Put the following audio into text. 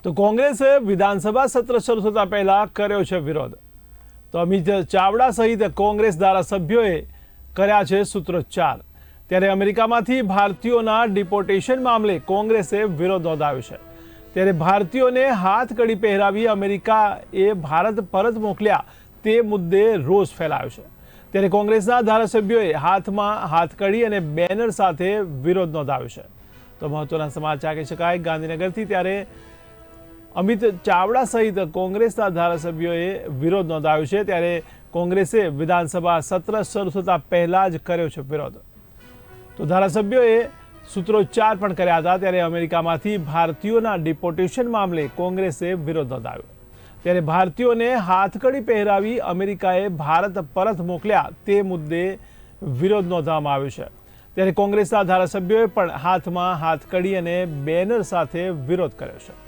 તો કોંગ્રેસે વિધાનસભા સત્ર શરૂ થતા પહેલા કર્યો છે વિરોધ. તો અમિત ચાવડા સહિત કોંગ્રેસ ધારાસભ્યોએ કર્યા છે સૂત્રોચ્ચાર. ત્યારે અમેરિકામાંથી ભારતીયોના ડિપોર્ટેશન મામલે કોંગ્રેસે વિરોધ નોંધાવ્યો છે. ત્યારે ભારતીયોને હાથકડી પહેરાવી અમેરિકાએ ભારત પરત મોકલ્યા તે મુદ્દે રોષ ફેલાયો છે. ત્યારે કોંગ્રેસના ધારાસભ્યોએ હાથમાં હાથકડી અને બેનર સાથે વિરોધ નોંધાવ્યો છે. તો મહત્વના સમાચાર કહી શકાય ગાંધીનગરથી. ત્યારે અમિત ચાવડા સહિત કોંગ્રેસના ધારાસભ્યોએ વિરોધ નોંધાવ્યો છે. ત્યારે કોંગ્રેસે વિધાનસભા સત્ર શરૂ થતા પહેલા જ કર્યો છે વિરોધ. તો ધારાસભ્યોએ સૂત્રોચ્ચાર પણ કર્યા હતા. ત્યારે અમેરિકામાંથી ભારતીયોના ડિપોર્ટેશન મામલે કોંગ્રેસે વિરોધ નોંધાવ્યો. ત્યારે ભારતીયોને હાથકડી પહેરાવી અમેરિકાએ ભારત પરત મોકલ્યા તે મુદ્દે વિરોધ નોંધવામાં આવ્યો છે. ત્યારે કોંગ્રેસના ધારાસભ્યોએ પણ હાથમાં હાથકડી અને બેનર સાથે વિરોધ કર્યો છે.